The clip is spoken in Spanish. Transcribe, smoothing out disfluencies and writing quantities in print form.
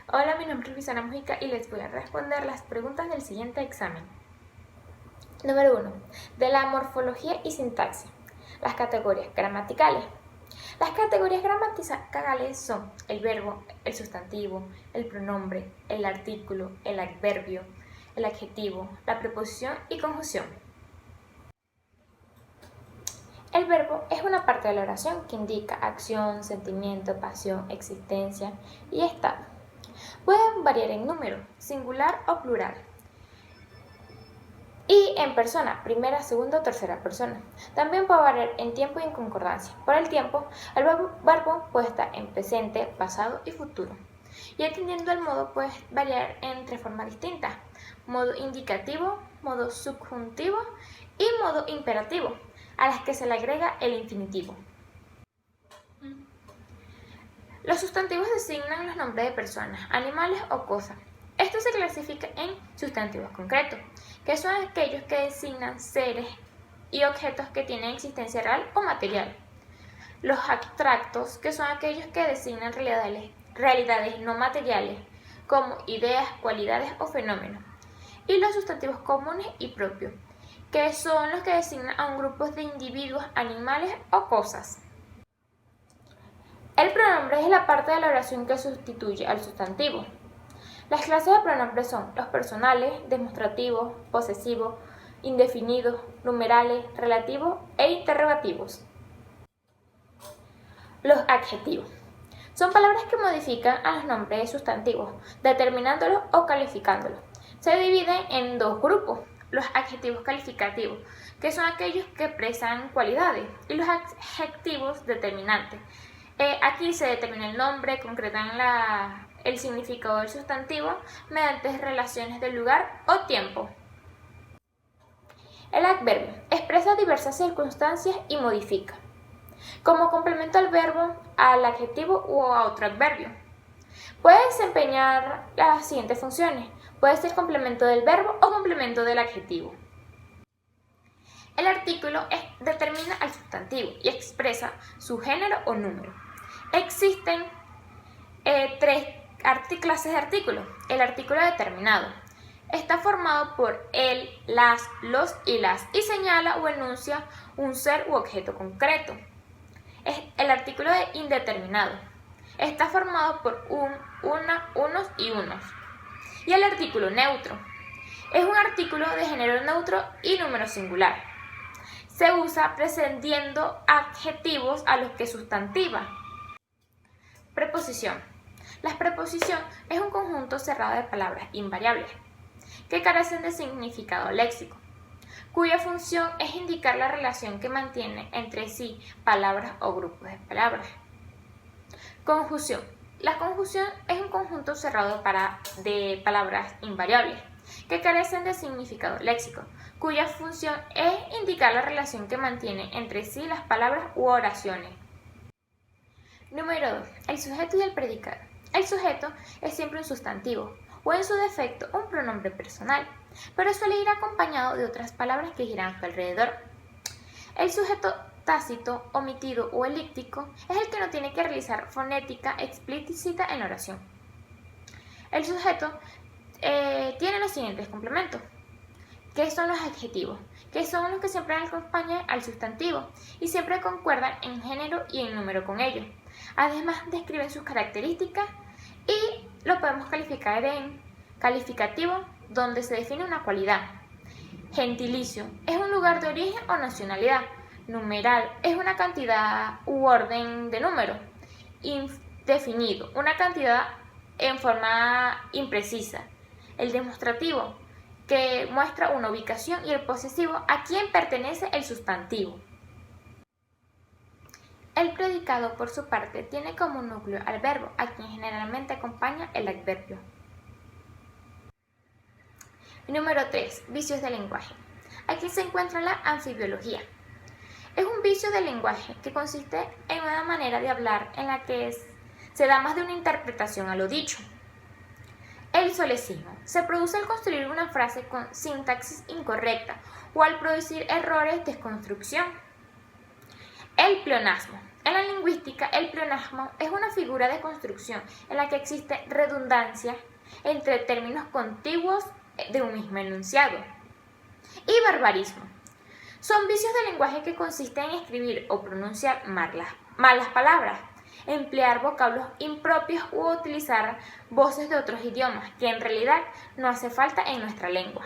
Hola, mi nombre es Luisana Mujica y les voy a responder las preguntas del siguiente examen. Número 1. De la morfología y sintaxis. Las categorías gramaticales. Las categorías gramaticales son el verbo, el sustantivo, el pronombre, el artículo, el adverbio, el adjetivo, la preposición y conjunción. El verbo es una parte de la oración que indica acción, sentimiento, pasión, existencia y estado. Pueden variar en número, singular o plural. Y en persona, primera, segunda o tercera persona. También puede variar en tiempo y en concordancia. Por el tiempo, el verbo puede estar en presente, pasado y futuro. Y atendiendo al modo puede variar en tres formas distintas: modo indicativo, modo subjuntivo y modo imperativo, a las que se le agrega el infinitivo. Los sustantivos designan los nombres de personas, animales o cosas. Esto se clasifica en sustantivos concretos, que son aquellos que designan seres y objetos que tienen existencia real o material. Los abstractos, que son aquellos que designan realidades no materiales, como ideas, cualidades o fenómenos. Y los sustantivos comunes y propios, que son los que designan a un grupo de individuos, animales o cosas. El pronombre es la parte de la oración que sustituye al sustantivo. Las clases de pronombres son los personales, demostrativos, posesivos, indefinidos, numerales, relativos e interrogativos. Los adjetivos son palabras que modifican a los nombres de sustantivos, determinándolos o calificándolos. Se dividen en dos grupos: los adjetivos calificativos, que son aquellos que expresan cualidades, y los adjetivos determinantes. Aquí se determina el nombre, concretan el significado del sustantivo mediante relaciones de lugar o tiempo. El adverbio expresa diversas circunstancias y modifica, como complemento al verbo, al adjetivo u a otro adverbio. Puede desempeñar las siguientes funciones: puede ser complemento del verbo o complemento del adjetivo. El artículo determina al sustantivo y expresa su género o número. Existen tres clases de artículos. El artículo determinado está formado por el, las, los y las y señala o enuncia un ser u objeto concreto. El artículo indeterminado está formado por una, unos y unos. Y el artículo neutro es un artículo de género neutro y número singular. Se usa precediendo adjetivos a los que sustantiva. Preposición. La preposición es un conjunto cerrado de palabras invariables que carecen de significado léxico, cuya función es indicar la relación que mantiene entre sí palabras o grupos de palabras. Conjunción. La conjunción es un conjunto cerrado de palabras invariables que carecen de significado léxico, cuya función es indicar la relación que mantiene entre sí las palabras u oraciones. Número 2. El sujeto y el predicado. El sujeto es siempre un sustantivo, o en su defecto un pronombre personal, pero suele ir acompañado de otras palabras que giran a su alrededor. El sujeto tácito, omitido o elíptico es el que no tiene que realizar fonética explícita en la oración. El sujeto tiene los siguientes complementos, que son los adjetivos, que son los que siempre acompañan al sustantivo y siempre concuerdan en género y en número con ellos. Además, describen sus características y lo podemos calificar en calificativo, donde se define una cualidad. Gentilicio es un lugar de origen o nacionalidad. Numeral es una cantidad u orden de número. Indefinido, una cantidad en forma imprecisa. El demostrativo, que muestra una ubicación, y el posesivo, a quien pertenece el sustantivo. El predicado, por su parte, tiene como núcleo al verbo, a quien generalmente acompaña el adverbio. Número 3. Vicios del lenguaje. Aquí se encuentra la anfibiología. Es un vicio del lenguaje que consiste en una manera de hablar en la que se da más de una interpretación a lo dicho. El solecismo se produce al construir una frase con sintaxis incorrecta o al producir errores de construcción. El pleonasmo En la lingüística, el pleonasmo es una figura de construcción en la que existe redundancia entre términos contiguos de un mismo enunciado. Y barbarismo. Son vicios de lenguaje que consisten en escribir o pronunciar malas palabras, emplear vocablos impropios u utilizar voces de otros idiomas que en realidad no hace falta en nuestra lengua.